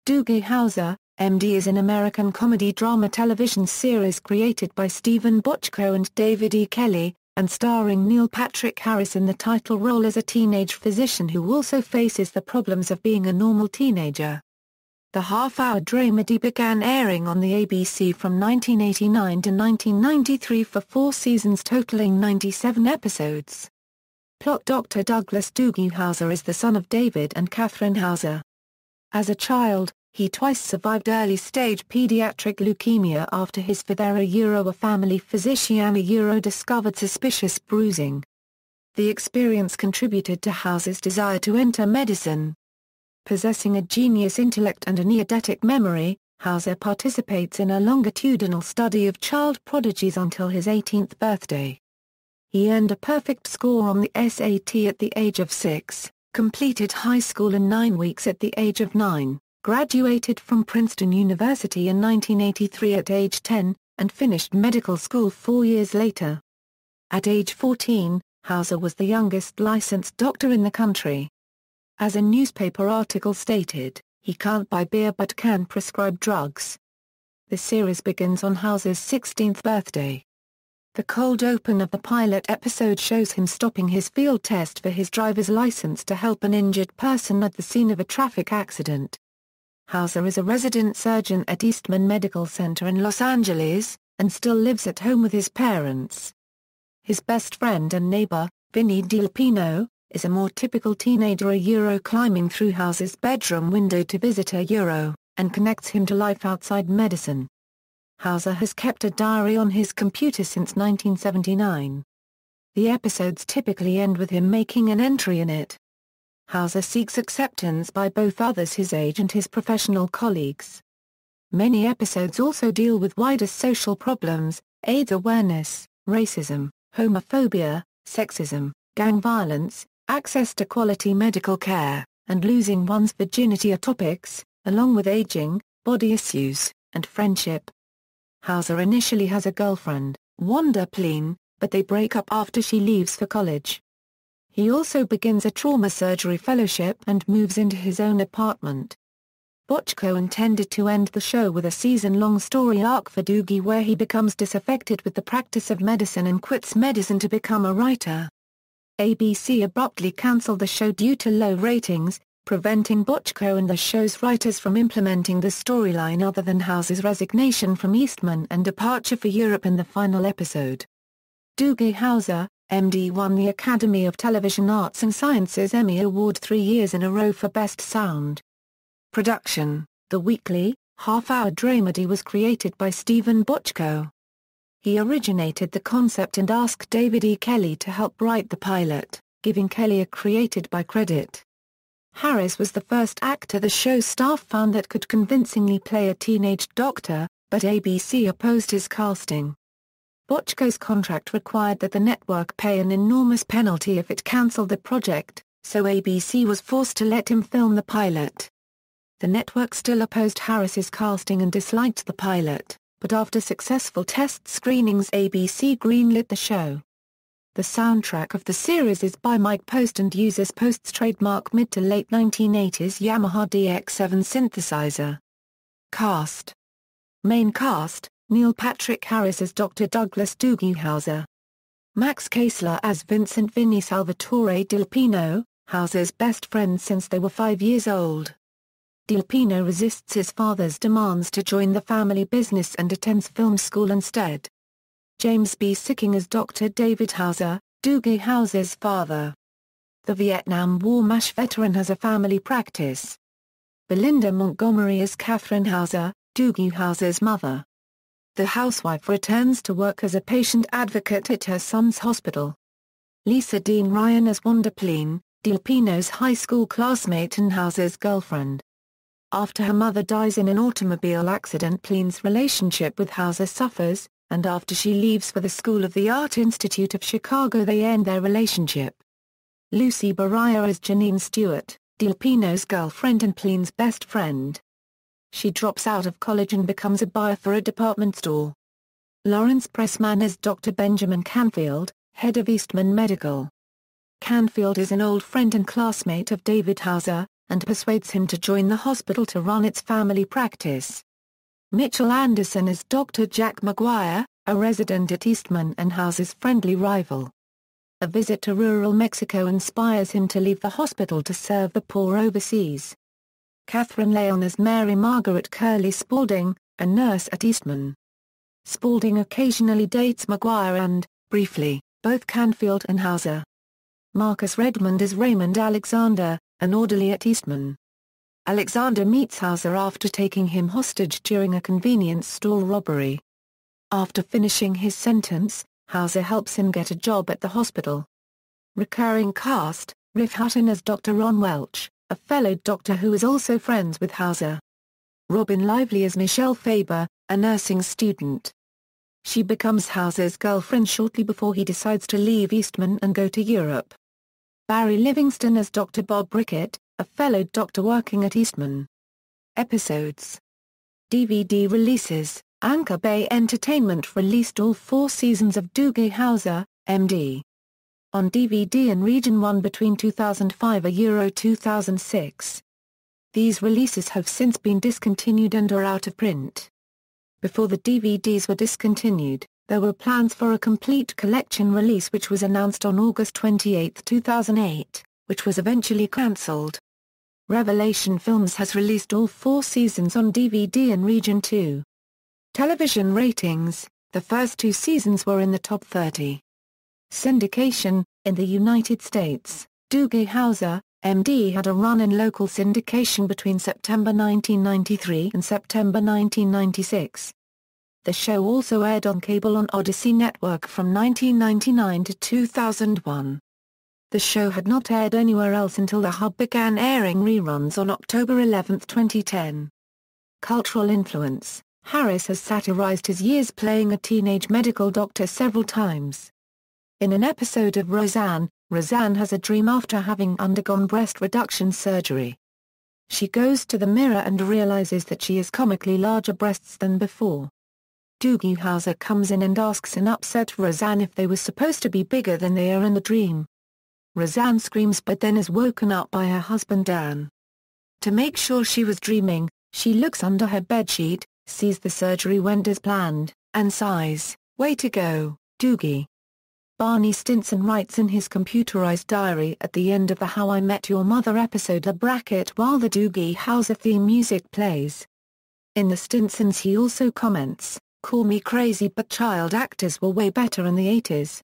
Doogie Howser, MD is an American comedy drama television series created by Stephen Bochco and David E. Kelley, and starring Neil Patrick Harris in the title role as a teenage physician who also faces the problems of being a normal teenager. The half-hour dramedy began airing on the ABC from 1989 to 1993 for 4 seasons totaling 97 episodes. Plot: Dr. Douglas Doogie Howser is the son of David and Catherine Howser. As a child, he twice survived early-stage pediatric leukemia after his father, a family physician, discovered suspicious bruising. The experience contributed to Howser's desire to enter medicine. Possessing a genius intellect and an eidetic memory, Howser participates in a longitudinal study of child prodigies until his 18th birthday. He earned a perfect score on the SAT at the age of 6, completed high school in 9 weeks at the age of 9, graduated from Princeton University in 1983 at age 10, and finished medical school 4 years later. At age 14, Howser was the youngest licensed doctor in the country. As a newspaper article stated, he can't buy beer but can prescribe drugs. The series begins on Howser's 16th birthday. The cold open of the pilot episode shows him stopping his field test for his driver's license to help an injured person at the scene of a traffic accident. Howser is a resident surgeon at Eastman Medical Center in Los Angeles, and still lives at home with his parents. His best friend and neighbor, Vinnie Delpino, is a more typical teenager, climbing through Howser's bedroom window to visit a and connects him to life outside medicine. Howser has kept a diary on his computer since 1979. The episodes typically end with him making an entry in it. Howser seeks acceptance by both others his age and his professional colleagues. Many episodes also deal with wider social problems: AIDS awareness, racism, homophobia, sexism, gang violence, access to quality medical care, and losing one's virginity are topics, along with aging, body issues, and friendship. Howser initially has a girlfriend, Wanda Pleen, but they break up after she leaves for college. He also begins a trauma surgery fellowship and moves into his own apartment. Bochco intended to end the show with a season-long story arc for Doogie where he becomes disaffected with the practice of medicine and quits medicine to become a writer. ABC abruptly cancelled the show due to low ratings, preventing Bochco and the show's writers from implementing the storyline other than Howser's resignation from Eastman and departure for Europe in the final episode. Doogie Howser, MD, won the Academy of Television Arts and Sciences Emmy Award 3 years in a row for Best Sound. Production: The weekly, half-hour dramedy was created by Stephen Bochco. He originated the concept and asked David E. Kelley to help write the pilot, giving Kelley a created-by credit. Harris was the first actor the show's staff found that could convincingly play a teenage doctor, but ABC opposed his casting. Bochco's contract required that the network pay an enormous penalty if it cancelled the project, so ABC was forced to let him film the pilot. The network still opposed Harris's casting and disliked the pilot, but after successful test screenings ABC greenlit the show. The soundtrack of the series is by Mike Post and uses Post's trademark mid to late 1980s Yamaha DX7 synthesizer. Cast: Main cast: Neil Patrick Harris as Dr. Douglas Doogie Howser. Max Casler as Vincent Vinnie Salvatore Delpino, Howser's best friend since they were 5 years old. Delpino resists his father's demands to join the family business and attends film school instead. James B. Sicking as Dr. David Howser, Doogie Howser's father. The Vietnam War MASH veteran has a family practice. Belinda Montgomery as Catherine Howser, Doogie Howser's mother. The housewife returns to work as a patient advocate at her son's hospital. Lisa Dean Ryan as Wanda Pleen, Delpino's high school classmate and Howser's girlfriend. After her mother dies in an automobile accident, Pleen's relationship with Howser suffers, and after she leaves for the School of the Art Institute of Chicago they end their relationship. Lucy Baraya as Janine Stewart, Delpino's girlfriend and Pleen's best friend. She drops out of college and becomes a buyer for a department store. Lawrence Pressman as Dr. Benjamin Canfield, head of Eastman Medical. Canfield is an old friend and classmate of David Howser, and persuades him to join the hospital to run its family practice. Mitchell Anderson is Dr. Jack McGuire, a resident at Eastman and Houser's friendly rival. A visit to rural Mexico inspires him to leave the hospital to serve the poor overseas. Catherine Leon is Mary Margaret Curley Spaulding, a nurse at Eastman. Spaulding occasionally dates McGuire and, briefly, both Canfield and Houser. Marcus Redmond is Raymond Alexander, an orderly at Eastman. Alexander meets Houser after taking him hostage during a convenience store robbery. After finishing his sentence, Houser helps him get a job at the hospital. Recurring cast: Riff Hutton as Dr. Ron Welch, a fellow doctor who is also friends with Houser. Robin Lively as Michelle Faber, a nursing student. She becomes Houser's girlfriend shortly before he decides to leave Eastman and go to Europe. Barry Livingston as Dr. Bob Brickett, a fellow doctor working at Eastman. Episodes. DVD releases: Anchor Bay Entertainment released all 4 seasons of Doogie Howser, MD. On DVD in Region 1 between 2005 and Euro 2006. These releases have since been discontinued and are out of print. Before the DVDs were discontinued, there were plans for a complete collection release which was announced on August 28, 2008, which was eventually cancelled. Revelation Films has released all 4 seasons on DVD in Region 2. Television ratings: the first 2 seasons were in the top 30. Syndication: in the United States, Doogie Howser, MD had a run in local syndication between September 1993 and September 1996. The show also aired on cable on Odyssey Network from 1999 to 2001. The show had not aired anywhere else until the hub began airing reruns on October 11, 2010. Cultural influence: Harris has satirized his years playing a teenage medical doctor several times. In an episode of Roseanne, Roseanne has a dream after having undergone breast reduction surgery. She goes to the mirror and realizes that she has comically larger breasts than before. Doogie Howser comes in and asks an upset Roseanne if they were supposed to be bigger than they are in the dream. Roseanne screams but then is woken up by her husband Dan. To make sure she was dreaming, she looks under her bedsheet, sees the surgery went as planned, and sighs, "Way to go, Doogie." Barney Stinson writes in his computerized diary at the end of the How I Met Your Mother episode while the Doogie Howser theme music plays. In the Stinsons he also comments, "Call me crazy but child actors were way better in the 80s.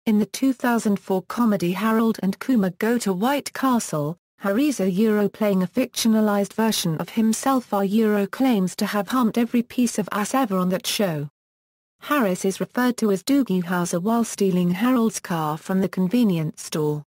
In the 2004 comedy Harold and Kumar Go to White Castle, Harry's playing a fictionalized version of himself claims to have humped every piece of ass ever on that show. Harris is referred to as Doogie Howser while stealing Harold's car from the convenience store.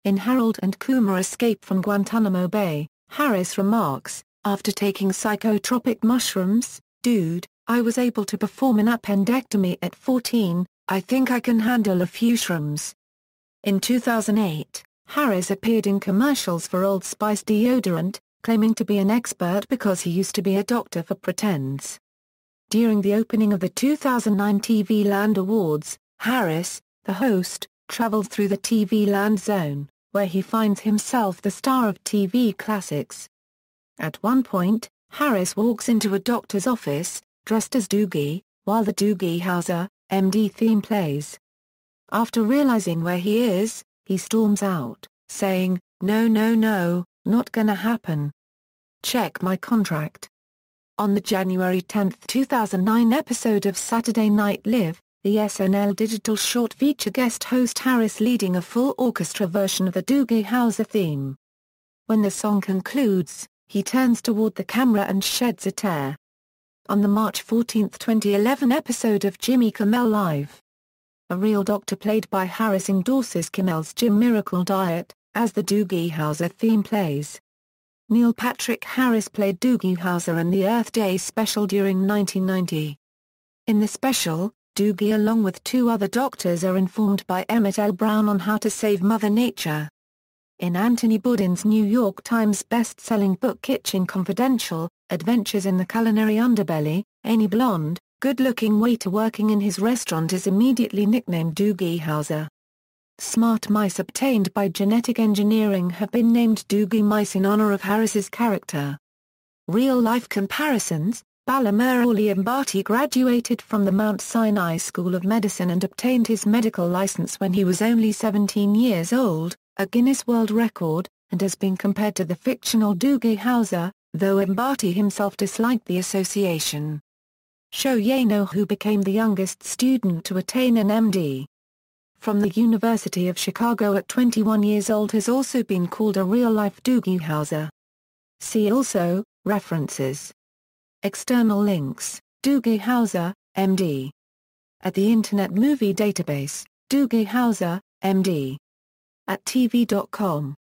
In Harold and Kumar Escape from Guantanamo Bay, Harris remarks, "After taking psychotropic mushrooms, dude, I was able to perform an appendectomy at 14, I think I can handle a few shrooms." In 2008, Harris appeared in commercials for Old Spice deodorant, claiming to be an expert because he used to be a doctor for pretends. During the opening of the 2009 TV Land Awards, Harris, the host, travels through the TV Land zone, where he finds himself the star of TV classics. At one point, Harris walks into a doctor's office, dressed as Doogie, while the Doogie Howser, MD theme plays. After realizing where he is, he storms out, saying, "No, no, no, not gonna happen. Check my contract." On the January 10, 2009 episode of Saturday Night Live, the SNL digital short feature guest host Harris leading a full orchestra version of the Doogie Howser theme. When the song concludes, he turns toward the camera and sheds a tear. On the March 14, 2011 episode of Jimmy Kimmel Live, a real doctor played by Harris endorses Kimmel's Jim Miracle Diet, as the Doogie Howser theme plays. Neil Patrick Harris played Doogie Howser in the Earth Day special during 1990. In the special, Doogie along with 2 other doctors are informed by Emmett L. Brown on how to save Mother Nature. In Anthony Bourdain's New York Times best-selling book Kitchen Confidential, Adventures in the Culinary Underbelly, any blonde, good-looking waiter working in his restaurant is immediately nicknamed Doogie Howser. Smart mice obtained by genetic engineering have been named Doogie mice in honor of Harris's character. Real-life comparisons. Balamer Ouliambati graduated from the Mount Sinai School of Medicine and obtained his medical license when he was only 17 years old, a Guinness World Record, and has been compared to the fictional Doogie Howser, though Mbati himself disliked the association. Sho Yano, who became the youngest student to attain an MD from the University of Chicago at 21 years old, has also been called a real-life Doogie Howser. See also, references. External links, Doogie Howser, MD. At the Internet Movie Database, Doogie Howser, MD. At TV.com.